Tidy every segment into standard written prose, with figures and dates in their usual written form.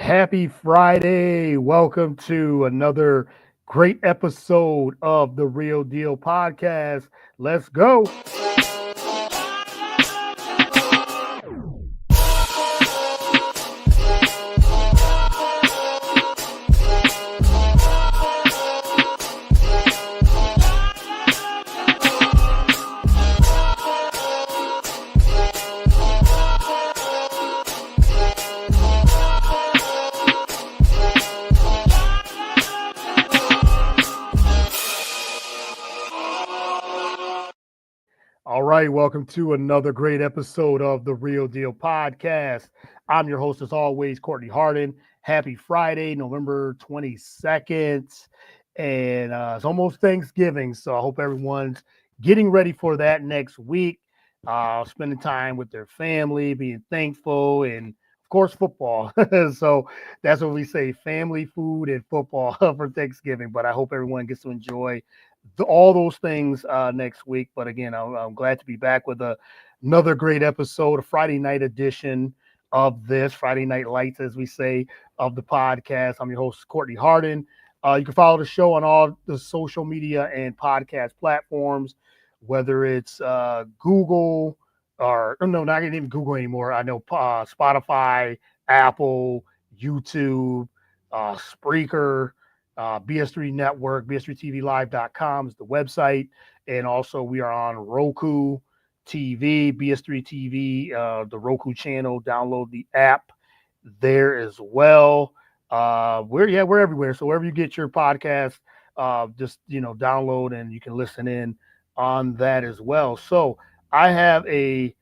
Happy Friday. Welcome to another great episode of the Real Deal Podcast. Let's go. All right, welcome to another great episode of the Real Deal Podcast. I'm your host, as always, Courtney Harden. Happy Friday, November 22nd. And it's almost Thanksgiving, so I hope everyone's getting ready for that next week, spending time with their family, being thankful, and of course, football. So that's what we say, family, food, and football for Thanksgiving. But I hope everyone gets to enjoy all those things next week. But again, I'm glad to be back with another great episode, a Friday night edition of this Friday Night Lights, as we say, of the podcast. I'm your host, Courtney Harden. You can follow the show on all the social media and podcast platforms, whether it's Google or no, not even Google anymore. I know Spotify, Apple, YouTube, Spreaker, BS3 Network, BS3TVLive.com is the website. And also we are on Roku TV, BS3 TV, the Roku channel. Download the app there as well. We're everywhere. So wherever you get your podcast, just download and you can listen in on that as well. So I have a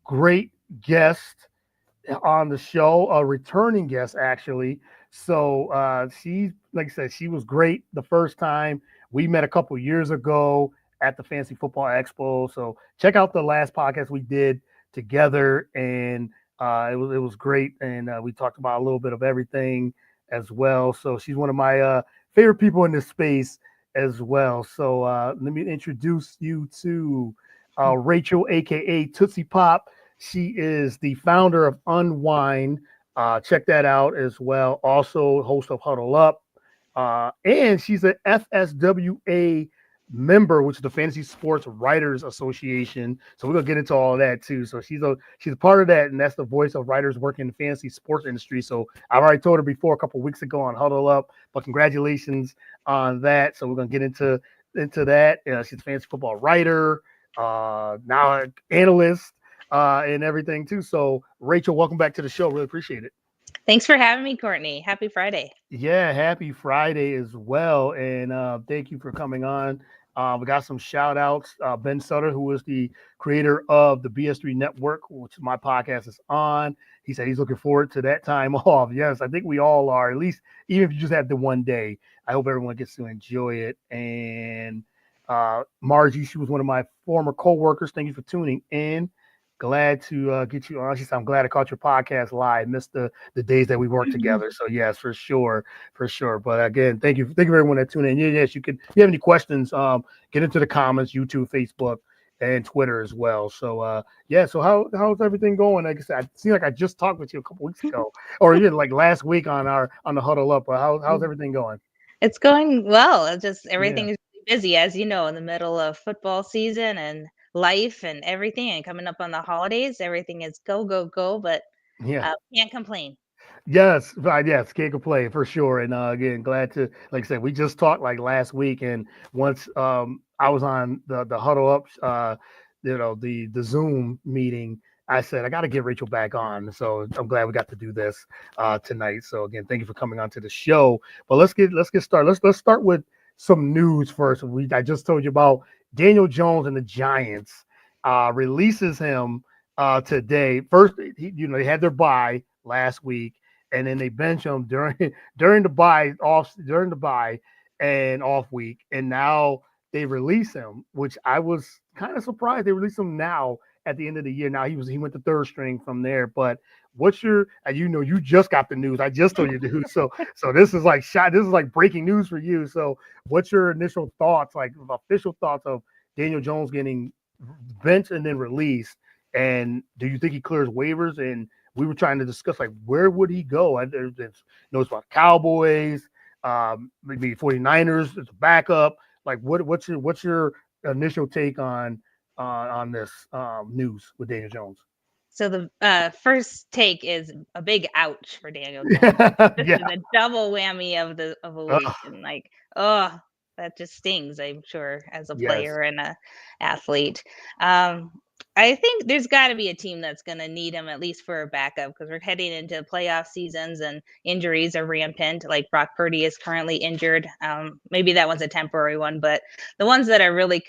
great guest on the show, a returning guest actually. So she, like I said, she was great the first time. We met a couple years ago at the Fantasy Football Expo. So check out the last podcast we did together, and it was great. And we talked about a little bit of everything as well. So she's one of my favorite people in this space as well. So let me introduce you to Rachel, aka Tootsie Pop. She is the founder of Unwind. Check that out as well. Also, host of Huddle Up. And she's an FSWA member, which is the Fantasy Sports Writers Association. So we're gonna get into all of that too. So she's a part of that, and that's the voice of writers working in the fantasy sports industry. So I've already told her before a couple of weeks ago on Huddle Up, but congratulations on that. So we're gonna get into that. She's a fantasy football writer, now an analyst and everything too. So Rachel, welcome back to the show. Really appreciate it. Thanks for having me, Courtney. Happy Friday. Yeah, happy Friday as well. And thank you for coming on. We got some shout outs. Ben Sutter, who is the creator of the BS3 Network, which my podcast is on. He said he's looking forward to that time off. Yes, I think we all are, at least even if you just have the one day. I hope everyone gets to enjoy it. And Margie, she was one of my former co-workers. Thank you for tuning in. Glad to get you on. She said, I'm glad I caught your podcast live. Missed the days that we worked together. So yes, for sure, for sure. But again, thank you everyone that tuned in. Yes, you can. If you have any questions, get into the comments, YouTube, Facebook, and Twitter as well. So yeah. So how's everything going? Like I said, it seems like I just talked with you a couple weeks ago, or even like last week on the Huddle Up. But how's everything going? It's going well. It's just Yeah, everything is really busy, as you know, in the middle of football season and life and everything, and coming up on the holidays. Everything is go, go, go, but yeah. can't complain. Yes, right. Yes, can't complain for sure. And again, glad to, like I said, we just talked like last week, and once I was on the huddle up, the Zoom meeting, I said I got to get Rachel back on. So I'm glad we got to do this tonight. So again, thank you for coming on to the show. But let's get started. Let's start with some news first. I just told you about Daniel Jones and the Giants releases him today. First, they had their bye last week, and then they bench him during during the bye and off week, and now they release him, which I was kind of surprised they released him now at the end of the year. Now he went to third string from there, but what's your and you just got the news. I just told you the news, so this is like this is like breaking news for you. So what's your initial thoughts, like official thoughts of Daniel Jones getting benched and then released? And do you think he clears waivers? And we were trying to discuss like where would he go. There's knows about Cowboys, maybe 49ers as a backup. Like what's your initial take on this news with Daniel Jones? So the first take is a big ouch for Daniel Jones. This Yeah. is a double whammy of a week, Ugh, and like, oh, that just stings. I'm sure as a yes. player and a athlete. Um, I think there's got to be a team that's going to need him at least for a backup because we're heading into playoff seasons and injuries are rampant. Like Brock Purdy is currently injured. Maybe that one's a temporary one, but the ones that are really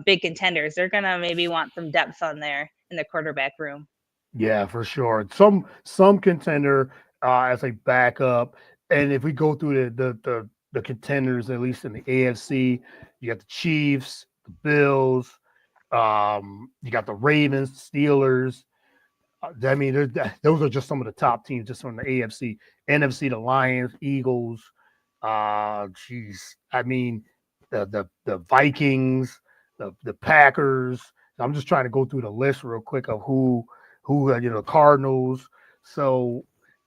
big contenders, they're going to maybe want some depth on there in the quarterback room. Yeah, for sure. Some contender as a backup, and if we go through the contenders, at least in the AFC, you got the Chiefs, the Bills, you got the Ravens, Steelers. I mean, those are just some of the top teams just from the AFC, NFC, the Lions, Eagles. Geez, I mean, the Vikings, the Packers. I'm just trying to go through the list real quick of who Cardinals. So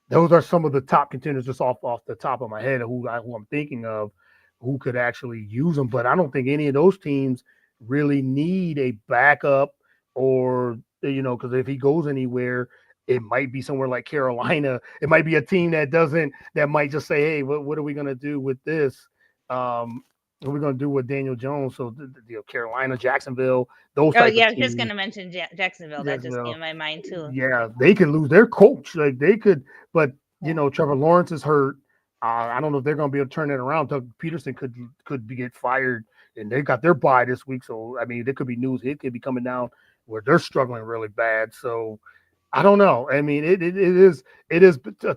those are some of the top contenders just off the top of my head of who I'm thinking of who could actually use them. But I don't think any of those teams really need a backup or because if he goes anywhere, it might be somewhere like Carolina. It might be a team that might just say, hey, what are we going to do with this? What are we going to do with Daniel Jones? So Carolina, Jacksonville, those Oh type of yeah, I was just teams. gonna mention Jacksonville. That just came Jacksonville, in my mind too. yeah, they could lose their coach. Like they could, but Yeah. Trevor Lawrence is hurt. I don't know if they're going to be able to turn it around. Doug Peterson get fired, and they got their bye this week. So I mean, there could be news. It could be coming down where they're struggling really bad. So I don't know. I mean, it is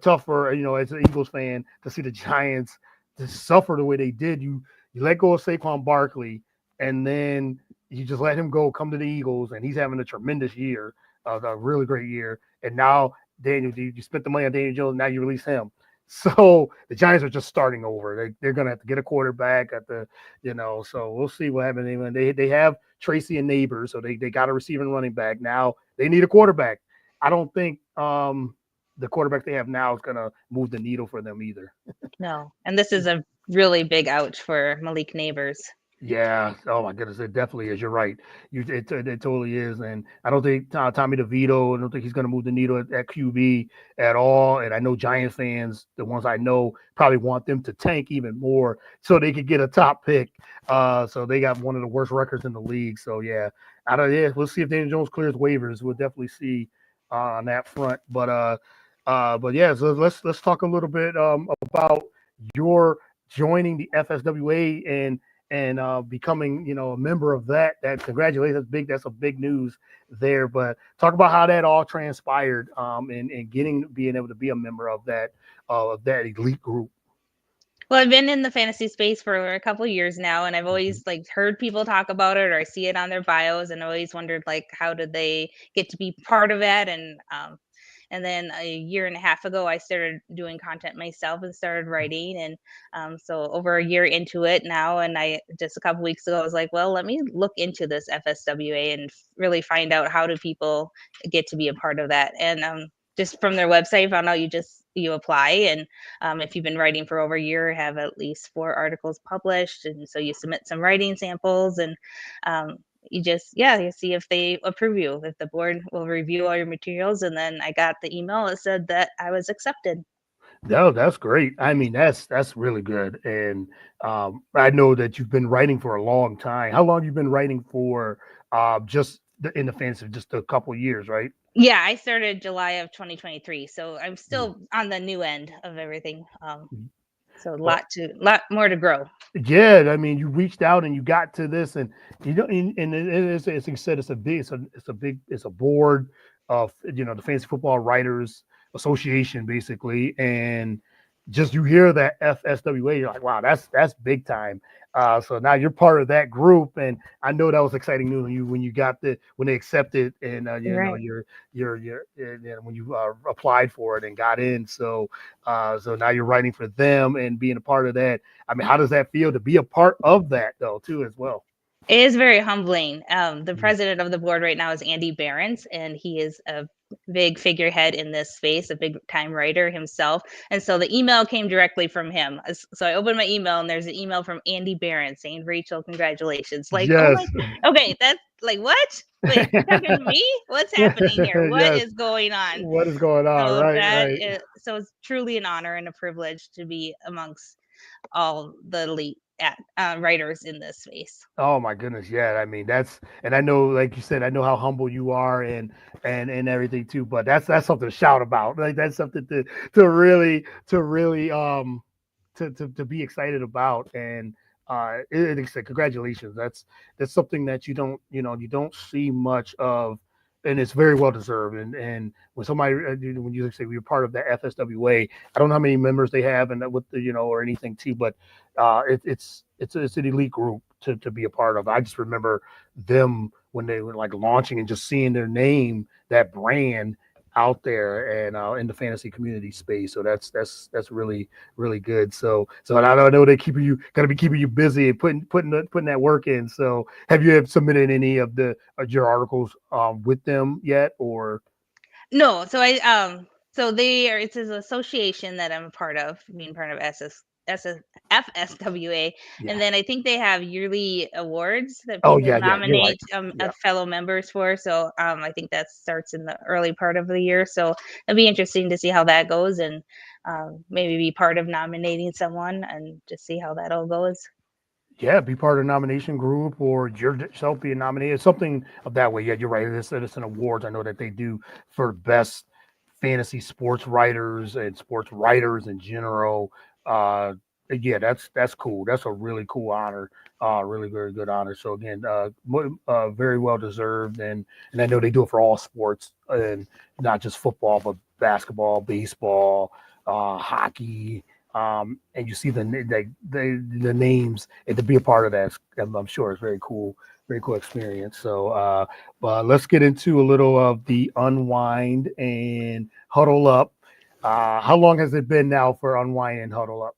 tough for as an Eagles fan to see the Giants to suffer the way they did. You let go of Saquon Barkley, and then you just let him go, come to the Eagles, and he's having a tremendous year, a really great year. And now Daniel, you spent the money on Daniel Jones, now you release him. So the Giants are just starting over. They're going to have to get a quarterback at so we'll see what happens. They have Tracy and Neighbors, so they got a receiving running back. Now they need a quarterback. I don't think the quarterback they have now is going to move the needle for them either. No, and this is a really big ouch for Malik Neighbors. Yeah. Oh my goodness, it definitely is. You're right. It totally is. And I don't think Tommy DeVito. I don't think he's going to move the needle at QB at all. And I know Giants fans, the ones I know, probably want them to tank even more so they could get a top pick. So they got one of the worst records in the league. So yeah, we'll see if Daniel Jones clears waivers. We'll definitely see on that front. But yeah, so let's talk a little bit about your joining the FSWA and becoming a member of that. Congratulations, that's a big news there. But talk about how that all transpired and being able to be a member of that elite group. Well, I've been in the fantasy space for a couple years now, and I've Mhm. always like heard people talk about it or I see it on their bios, and always wondered like how did they get to be part of it, and then a year and a half ago, I started doing content myself and started writing. And so over a year into it now, and I just a couple weeks ago, I was like, well, let me look into this FSWA and really find out how do people get to be a part of that. And just from their website, I found out you apply, and if you've been writing for over a year, have at least 4 articles published, and so you submit some writing samples, and um, you see if they approve you, if the board will review all your materials. And then I got the email that said that I was accepted. No, that's great. I mean, that's really good. And I know that you've been writing for a long time. How long you been writing for? Just in the fantasy, just a couple of years, right? Yeah, I started July of 2023, so I'm Mhm. still on the new end of everything. So Well, lot more to grow. yeah, I mean, you reached out and you got to this, and it's like you said, it's a board of the Fantasy Football Writers Association, basically, and just you hear that FSWA, you're like, wow, that's big time. So now you're part of that group, and I know that was exciting news when they accepted, and Right. when you applied for it and got in. So now you're writing for them and being a part of that. I mean, how does that feel to be a part of that though, too, as well? It is very humbling. The Mhm. president of the board right now is Andy Behrens, and he is a big figurehead in this space, a big time writer himself. And so the email came directly from him. So I opened my email and there's an email from Andy Barron saying, Rachel, congratulations. Like, oh Yes. my, okay, that's like, what? Wait, you're talking to me? What's happening here? What Yes. is going on? What is going on? So Right, right. so it's truly an honor and a privilege to be amongst all the elite writers in this space. Oh my goodness, yeah. I mean, and I know, like you said, I know how humble you are and everything too. But that's something to shout about. Like that's something to be excited about. And like I said, congratulations. That's something that you don't see much of, and it's very well deserved. And when somebody when you say we're part of the FSWA, I don't know how many members they have and with the or anything too, but it's an elite group to be a part of. I just remember them when they were like launching and just seeing their name, that brand out there and in the fantasy community space. So that's really good. So and I know they gonna be keeping you busy and putting that work in. So have you submitted any of your articles with them yet or? No, so they are it's an association that I'm a part of, being part of FSWA, and Yeah. then I think they have yearly awards that Oh people yeah, you're right. nominate Yeah. fellow members for. So I think that starts in the early part of the year. So it'll be interesting to see how that goes, and maybe be part of nominating someone and just see how that all goes. Yeah, be part of a nomination group or yourself being nominated, something of that way. Yeah, you're right. It's an awards. I know that they do for best fantasy sports writers and sports writers in general. Uh, yeah, that's cool. That's a really cool honor. Really very good honor. So again, very well deserved. And I know they do it for all sports and not just football, but basketball, baseball, hockey, and you see the names and to be a part of that, I'm sure it's very cool experience. So, but let's get into a little of the unwind and huddle up. How long has it been now for unwind and huddle up?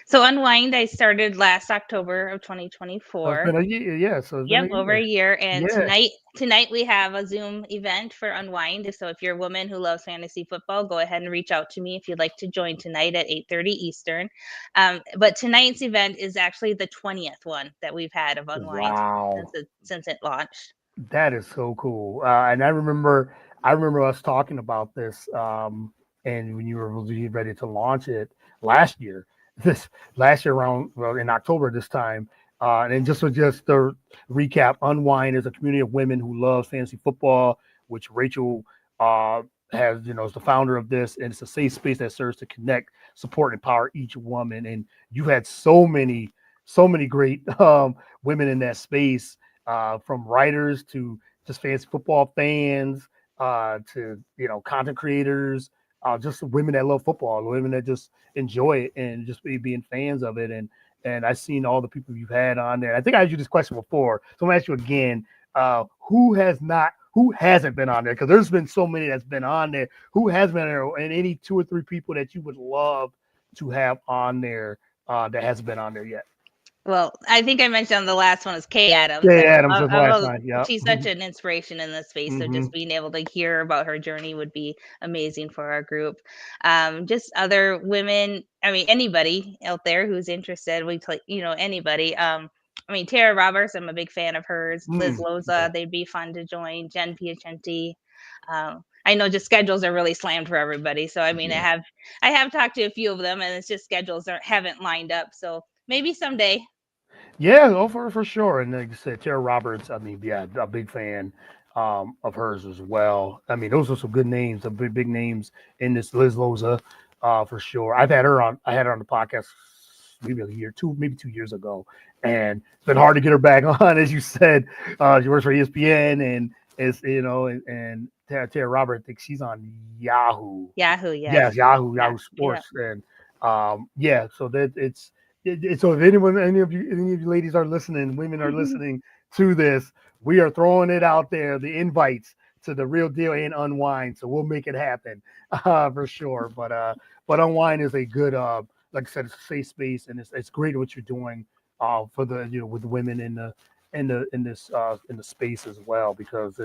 So Unwind, I started last October of So it's 2024. been a year. Yeah, so it's been Yep, a over a year. year. And Yeah. tonight we have a Zoom event for Unwind. So if you're a woman who loves fantasy football, go ahead and reach out to me if you'd like to join tonight at 8:30 Eastern. But tonight's event is actually the 20th one that we've had of Unwind Wow. since it launched. That is so cool. And I remember us talking about this. And when you were really ready to launch it last year, this last year around, well, in October this time. And just to recap, Unwind is a community of women who loves fantasy football, which Rachel uh, is the founder of this, and it's a safe space that serves to connect, support, and empower each woman. And you had so many great women in that space from writers to just fantasy football fans to content creators, just women that love football, women that just enjoy it and just being fans of it. And I've seen all the people you've had on there. I think I asked you this question before, so I'm gonna ask you again. Who hasn't been on there? Because there's been so many that's been on there. Who has been there? And any two or three people that you would love to have on there that hasn't been on there yet? Well, I think I mentioned on the last one is Kay Adams. Yeah, Adams was the last time. Yeah. She's such an inspiration in this space. So Hmm. just being able to hear about her journey would be amazing for our group. Just other women. I mean, anybody out there who's interested, anybody. I mean, Tara Roberts. I'm a big fan of hers. Liz Yeah. Loza. They'd be fun to join. Jen Piacenti. I know just schedules are really slammed for everybody. So I mean, Yeah. I have talked to a few of them, and it's just schedules haven't lined up. So maybe someday. Yeah, oh, for sure. And like I said, Tara Roberts, I mean, yeah, a big fan of hers as well. I mean, those are some good names, some big names in this. Liz Loza, for sure. I had her on the podcast maybe a year, maybe 2 years ago. And it's been hard to get her back on, as you said. She works for ESPN and and Tara Roberts, I think she's on Yahoo. Yahoo, Yes, yes. Yeah, Yahoo yeah. Sports, and yeah. So that so if any of you ladies are listening, women are listening to this, we are throwing it out there, the invites to the real deal and unwind. So we'll make it happen for sure. But unwind is a good like I said, it's a safe space and it's great what you're doing for the with women in the in the space as well because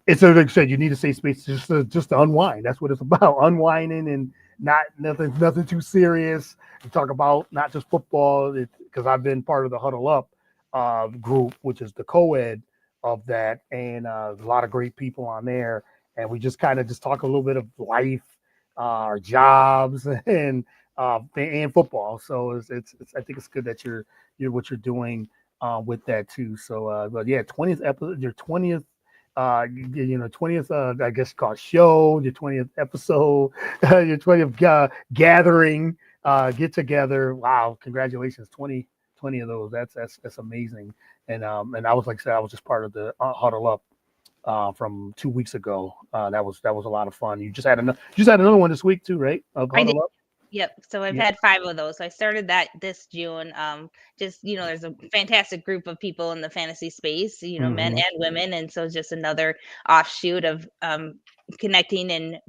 it's like I said, you need a safe space just to unwind. That's what it's about, unwinding and not nothing too serious. We talk about not just football, because I've been part of the Huddle Up group, which is the co-ed of that, and a lot of great people on there, and we just kind of just talk a little bit of life, our jobs, and football. So it's I think it's good that you're what you're doing with that too. So, but yeah, 20th episode, your 20th 20th I guess called show, your 20th episode, your 20th gathering, get together. Wow, congratulations, 20 of those. That's amazing. And I was, like I said, I was just part of the Huddle Up from 2 weeks ago. That was a lot of fun. You just had another one this week too, right, of I did. Huddle Up? Yep. So I've Yeah. had 5 of those. So I started that this June. Just, there's a fantastic group of people in the fantasy space, men Hmm. and women. And so it's just another offshoot of connecting and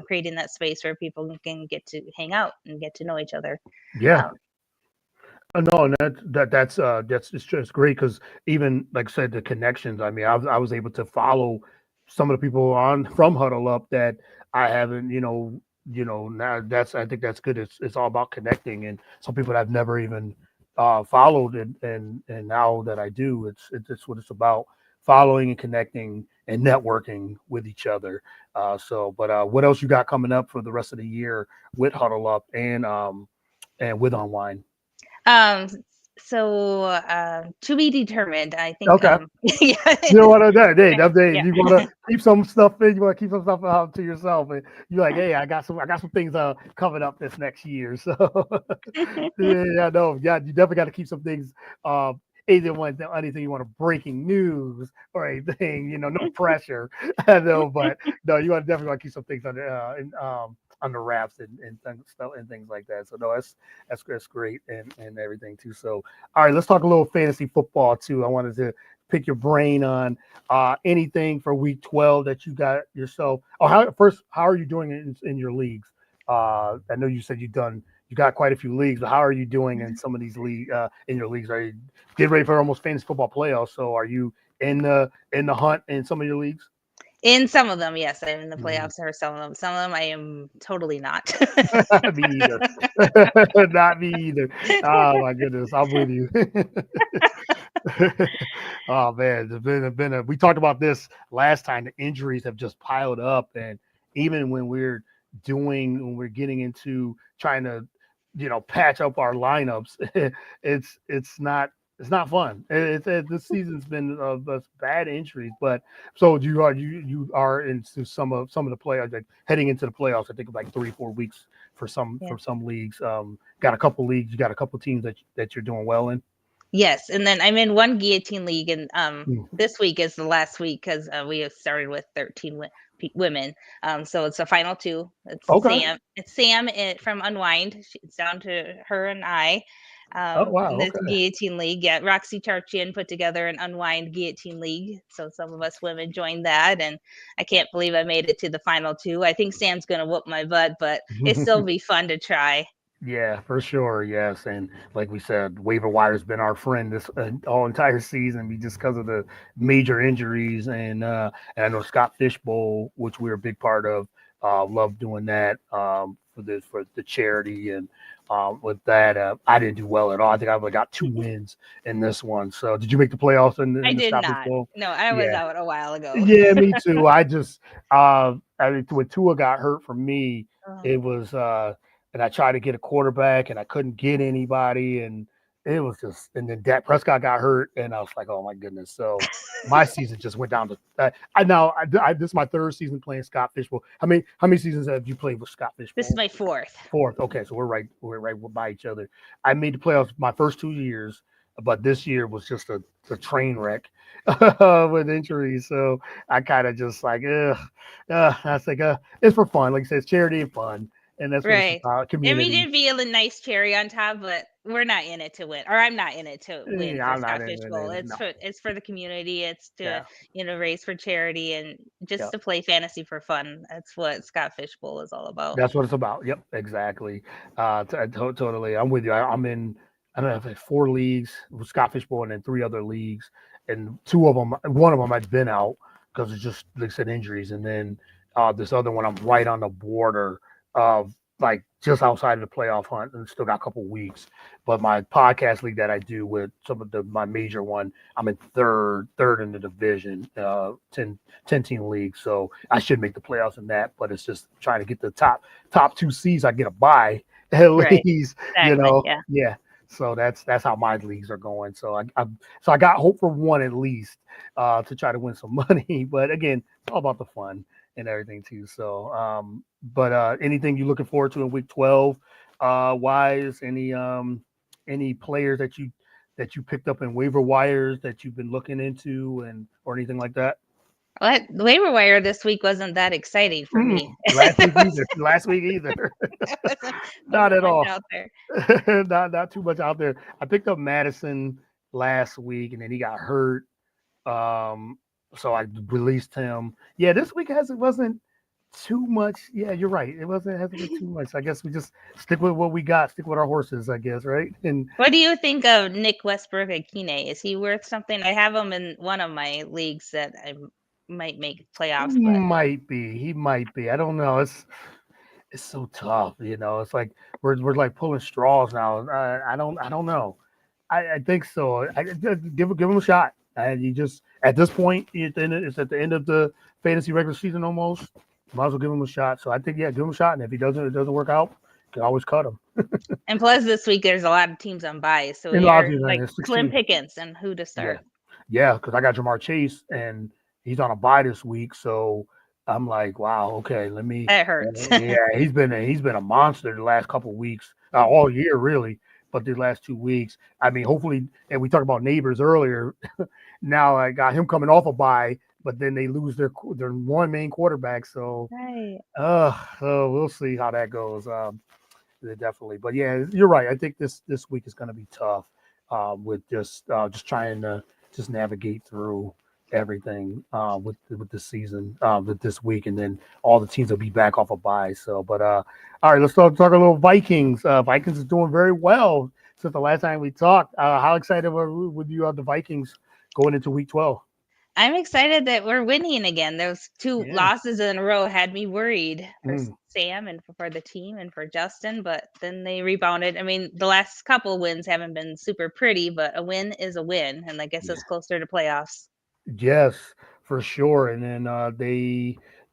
creating that space where people can get to hang out and get to know each other. Yeah. Um, No, and that's it's just great because even like I said, the connections. I mean, I was able to follow some of the people on from Huddle Up that I haven't, now that's I think that's good. It's all about connecting, and some people that I've never even followed, and now that I do, it's what it's about: following and connecting and networking with each other. But what else you got coming up for the rest of the year with Huddle Up and with Unwind? um, so to be determined, I think. Okay. Yeah. You don't want to that day. That day Yeah. you want to keep some stuff in. You want to keep some stuff out to yourself, and you're like, "Hey, I got some things coming up this next year." So yeah, no, yeah, you definitely got to keep some things. Either one, anything you want to breaking news or anything, no pressure. I know, but no, you definitely want to keep some things under wraps and stuff and things like that. So no, that's great and everything too. So all right, let's talk a little fantasy football too. I wanted to pick your brain on anything for week 12 that you got yourself. Oh, how are you doing in your leagues? I know you said you got quite a few leagues, but how are you doing in some of these in your leagues? Are you getting ready for almost fantasy football playoffs? So are you in the hunt in some of your leagues? In some of them, yes, I'm in the Mhm. playoffs or some of them. Some of them I am totally not. Me either. Not me either. Oh my goodness, I'm with you. Oh man, we talked about this last time. The injuries have just piled up, and even when we're getting into trying to, patch up our lineups, it's not fun. This season's been bad injuries, but so you are into some of the playoffs, like heading into the playoffs. I think like 3-4 weeks for some Yeah. for some leagues. Got a couple leagues. You got a couple teams that you're doing well in. Yes, and then I'm in one guillotine league, and Mm. this week is the last week because we have started with 13 women. So it's the final two. It's Okay. Sam. It's Sam from Unwind. It's down to her and I. Oh In wow. this Okay. guillotine league, yeah, Roxy Tarchian put together an Unwind guillotine league. So some of us women joined that, and I can't believe I made it to the final two. I think Sam's gonna whoop my butt, but it still be fun to try. Yeah, for sure. Yes, and like we said, waiver wire's been our friend this all entire season, just because of the major injuries, and I know Scott Fishbowl, which we're a big part of, love doing that for the charity, and with that, I didn't do well at all. I think I only got 2 wins in this one. So, did you make the playoffs in I the did Scott not. Fishbowl? No, I was Yeah, out a while ago. yeah, me too. I mean, when Tua got hurt for me, it was, and I tried to get a quarterback and I couldn't get anybody. And it was just, and then Dak Prescott got hurt. And I was like, oh my goodness. So my season just went down to, this is my third season playing Scott Fishbowl. How many seasons have you played with Scott This is Fishbowl? my fourth. Fourth. Okay. So we're right by each other. I made the playoffs my first 2 years, but this year was just a train wreck with injuries. So I kind of just like, ugh. I was like, it's for fun. Like I said, it's charity and fun. And that's what it's Right. about, And we community. did feel a nice cherry on top, but we're not in it to win. Or I'm not in it to win Yeah, for I'm not Scott in Fishbowl. it. It's No. for the community. It's to, Yeah. raise for charity and just Yeah. to play fantasy for fun. That's what Scott Fishbowl is all about. That's what it's about. Yep, exactly. Totally. I'm with you. I don't know, like 4 leagues with Scott Fishbowl and then 3 other leagues, and one of them I've been out because it's just like I said injuries, and then this other one I'm right on the border of like just outside of the playoff hunt, and still got a couple weeks. But my podcast league that I do with some of the my major one, I'm in third in the division, 10 team league, so I should make the playoffs in that. But it's just trying to get the top two seeds. I get a bye at Right. least, Exactly. Yeah. yeah. So that's how my leagues are going. So I got hope for one at least to try to win some money. But again, it's all about the fun and everything too. So but anything you looking forward to in week 12 wise, any players that you picked up in waiver wires that you've been looking into and or anything like that? What the waiver wire this week wasn't that exciting for me. Last There week either. Last week either. wasn't Not wasn't at much all. out there. Not too much out there. I picked up Madison last week and then he got hurt. Um, so I released him. Yeah, this week wasn't too much. Yeah, you're right. It hasn't been too much. I guess we just stick with what we got, stick with our horses, I guess, right? And What do you think of Nick Westbrook Akine? Is he worth something? I have him in one of my leagues that might make he playoffs, but might be. He might be. I don't know. It's so tough, It's like we're like pulling straws now. I don't know. I think so. Give him a shot. And you just at this point, it's at the end of the fantasy regular season almost. Might as well give him a shot. So I think give him a shot. And if it doesn't work out, you can always cut him. and plus this week there's a lot of teams on bye, so In lots you're of like it's slim 16. pickings and who to Yeah, start. yeah, because I got Jamar Chase and he's on a bye this week, so I'm like, wow, okay, let me. That hurts. Yeah, he's been a monster the last couple of weeks, all year really, but the last 2 weeks. I mean, hopefully, and we talked about neighbors earlier. Now I got him coming off a bye, but then they lose their one main quarterback, so Right. so we'll see how that goes. Definitely, but yeah, you're right. I think this week is going to be tough with just trying to just navigate through everything with this season with this week, and then all the teams will be back off a bye. So, but all right, let's talk a little Vikings. Vikings is doing very well since the last time we talked. How excited were with you on the Vikings going into week 12? I'm excited that we're winning again. Those two Yeah. losses in a row had me worried for Mm, Sam and for the team and for Justin, but then they rebounded. I mean, the last couple wins haven't been super pretty, but a win is a win, and that gets yeah. us closer to playoffs. Yes, for sure. And then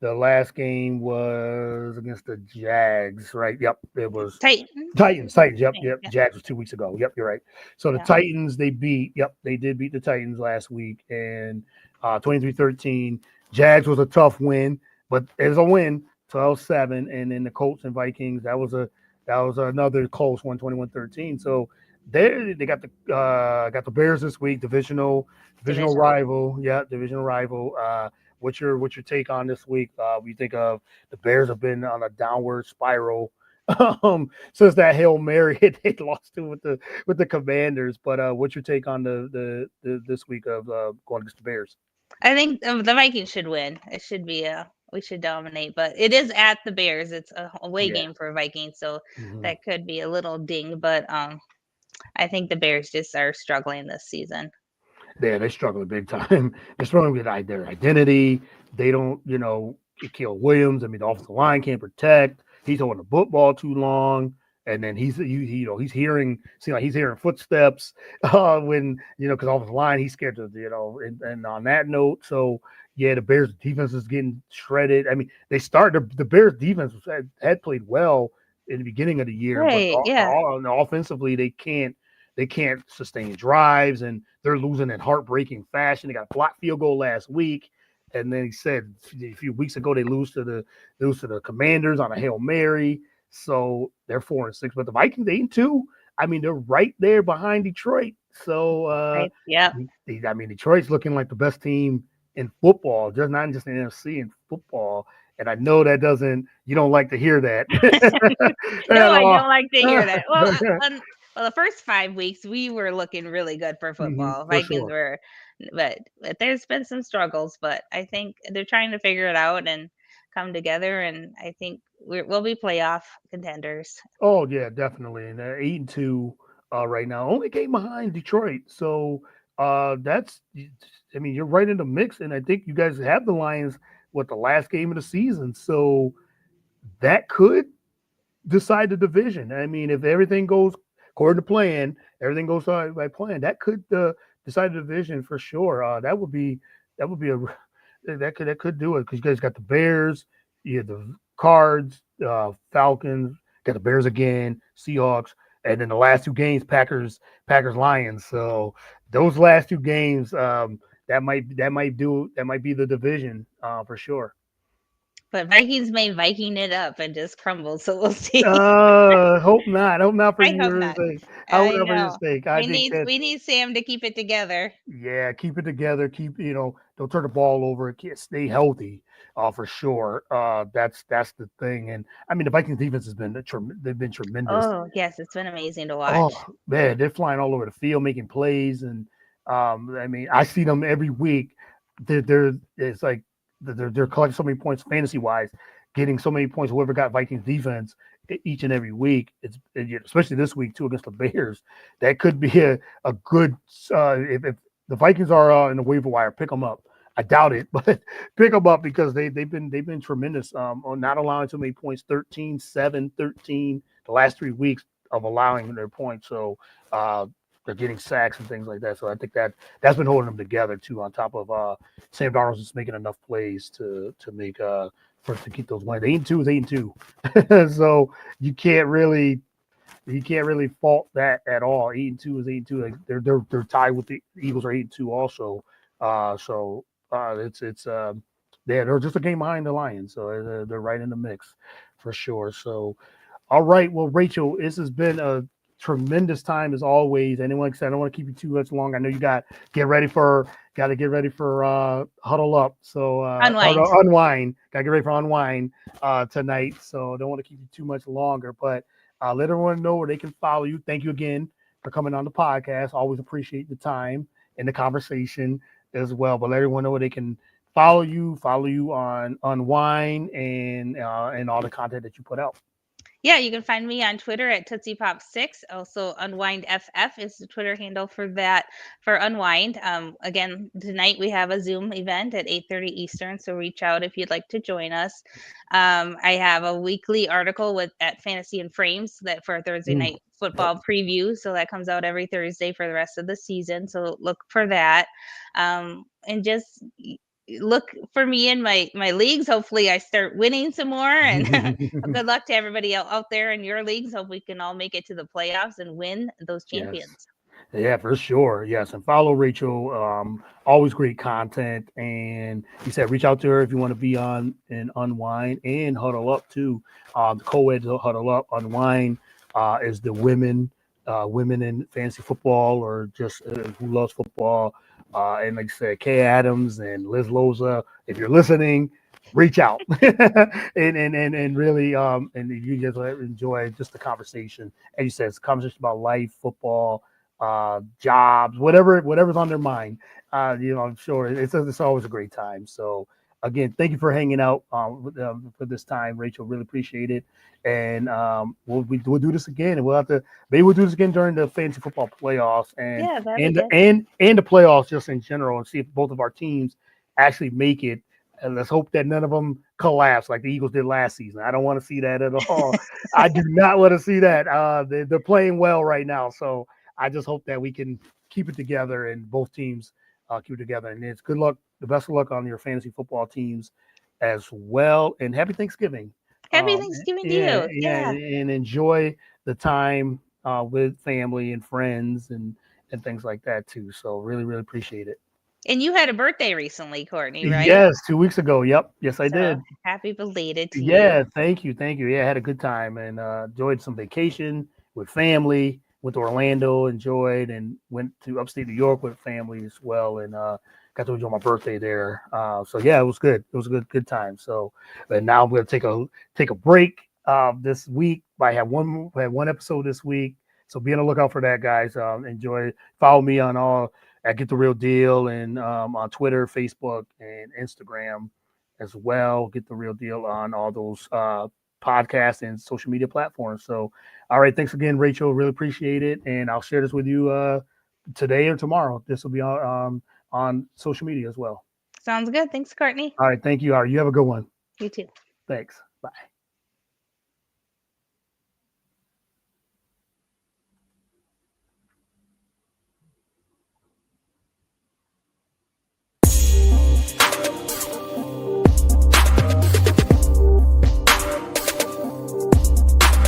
the last game was against the Jags, right? Yep, it was Titans, Titans. Yep, yeah, yep. yeah, Jags was 2 weeks ago. Yep, you're right. So the yeah. Titans they beat. Yep, they did beat the Titans last week, and 23-13. Jags was a tough win, but it was a win, 12-7. And then the Colts and Vikings that was another close one, 21-13. So they got the Bears this week, divisional Divisional. rival. Yeah, divisional rival. What's your take on this week? We think of the Bears have been on a downward spiral since that Hail Mary they lost to with the Commanders. But what's your take on the this week of going against the Bears? I think the Vikings should win. It should be a we should dominate, but it is at the Bears. It's a away Yeah. game for Vikings, so Hmm. that could be a little ding. But I think the Bears just are struggling this season. Yeah, they struggle big time. They're struggling with their identity. They don't, kill Williams. I mean, the offensive line can't protect. He's holding the football too long, and then he's hearing, seem like he's hearing footsteps when because offensive line he's scared to and on that note, so yeah, the Bears defense is getting shredded. I mean, the Bears defense had played well in the beginning of the year, but Right? Yeah. offensively they can't sustain drives, and they're losing in heartbreaking fashion. They got a blocked field goal last week, and then he said a few weeks ago they lose to the Commanders on a Hail Mary. So they're 4-6, but the Vikings 8-2. I mean, they're right there behind Detroit. So Right. Yeah. I mean, Detroit's looking like the best team in football, just not just in NFC in football. And I know that doesn't you don't like to hear that No, at I all. don't like to hear that. Well, well, the first 5 weeks we were looking really good for football. For Vikings sure. were, but there's been some struggles. But I think they're trying to figure it out and come together. And I think we'll be playoff contenders. Oh yeah, definitely. And they're 8-2 right now, only game behind Detroit. So That's, I mean, you're right in the mix, and I think you guys have the Lions with the last game of the season, so that could decide the division. I mean, if everything goes according to plan, everything goes by plan, that could decide the division for sure. That would be a that could do it because you guys got the Bears, you have the Cards, Falcons, got the Bears again, Seahawks, and then the last two games, Packers Lions. So those last two games, that might be the division for sure. But Vikings may Viking it up and just crumble. So we'll see. Hope not. Hope not for I hope your not. sake. Hope I not for your know. sake. I think that We need Sam to keep it together. yeah, keep it together. Don't turn the ball over. Stay healthy, for sure. That's the thing. And I mean, the Vikings defense they've been tremendous. Oh, yes, it's been amazing to Oh watch. man, they're flying all over the field, making plays, and I mean, I see them every week. They're it's like they're collecting so many points fantasy wise, getting so many points. Whoever got Vikings defense each and every week, especially this week too against the Bears. That could be a good if the Vikings are in the waiver wire, pick them up. I doubt it, but pick them up because they've been tremendous on not allowing too many points 13, 7, 13 the last 3 weeks of allowing their points. So they're getting sacks and things like that. So I think that's been holding them together too. On top of Sam Darnold just making enough plays to make to keep those wins. 8-2 is 8-2, so you can't really fault that at all. 8-2 is 8-2. Like they're tied with the Eagles are 8-2 also. It's they're just a game behind the Lions, so they're right in the mix for sure. So all right. Well, Rachel, this has been a tremendous time as always. And like I said, I don't want to keep you too much long. I know you got to get ready for huddle up. So or Unwind. unwind. Got to get ready for unwind tonight. So I don't want to keep you too much longer. But let everyone know where they can follow you. Thank you again for coming on the podcast. Always appreciate the time and the conversation as well. But let everyone know where they can follow you on Unwind and all the content that you put out. Yeah, you can find me on Twitter at Tootsie Pop 6. Also, Unwind FF is the Twitter handle for that for Unwind. Again, tonight we have a Zoom event at 8:30 Eastern, so reach out if you'd like to join us. I have a weekly article with at Fantasy and Frames that for Thursday Mm. night football preview, so that comes out every Thursday for the rest of the season. So look for that, and just look for me in my leagues. Hopefully, I start winning some more and. Good luck to everybody out there in your leagues. Hope we can all make it to the playoffs and win those Yes. champions. Yeah, for sure. Yes. And follow Rachel. Always great content. And you said reach out to her if you want to be on and unwind and huddle up too. The co-ed huddle up, unwind is the women in fantasy football or just who loves football. And like I said, Kay Adams and Liz Loza, if you're listening, reach out and really and you just enjoy just the conversation. As you said, it's a conversation about life, football, jobs, whatever's on their mind. I'm sure it's always a great time. So again, thank you for hanging out for this time, Rachel. Really appreciate it. And we'll do this again, and maybe we'll do this again during the fantasy football playoffs Yeah, that'd be and good. and the playoffs just in general, and see if both of our teams actually make it. And let's hope that none of them collapse like the Eagles did last season. I don't want to see that at all. I do not want to see that. They're playing well right now, so I just hope that we can keep it together and both teams keep it together. And it's good luck, the best of luck on your fantasy football teams as well. And happy Thanksgiving. Happy Thanksgiving to Yeah, you. yeah, Yeah. and enjoy the time with family and friends and things like that too. So really, really appreciate it. And you had a birthday recently, Courtney, right? Yes, 2 weeks ago. Yep. Yes, I So did. happy belated to you. Yeah, thank you, thank you. Yeah, I had a good time and enjoyed some vacation with family. Went to Orlando, enjoyed, and went to upstate New York with family as well, and got to enjoy my birthday there. So yeah, it was good. It was a good time. So, but now I'm gonna take a break this week. I had one episode this week, so be on the lookout for that, guys. Enjoy. Follow me on all at Get the Real Deal and on Twitter, Facebook, and Instagram as well. Get the Real Deal on all those podcast and social media platforms. So, all right, thanks again, Rachel. Really appreciate it, and I'll share this with you today or tomorrow. This will be on social media as well. Sounds good. Thanks, Courtney. All right. Thank you. All right. You have a good one. You too. Thanks. Bye.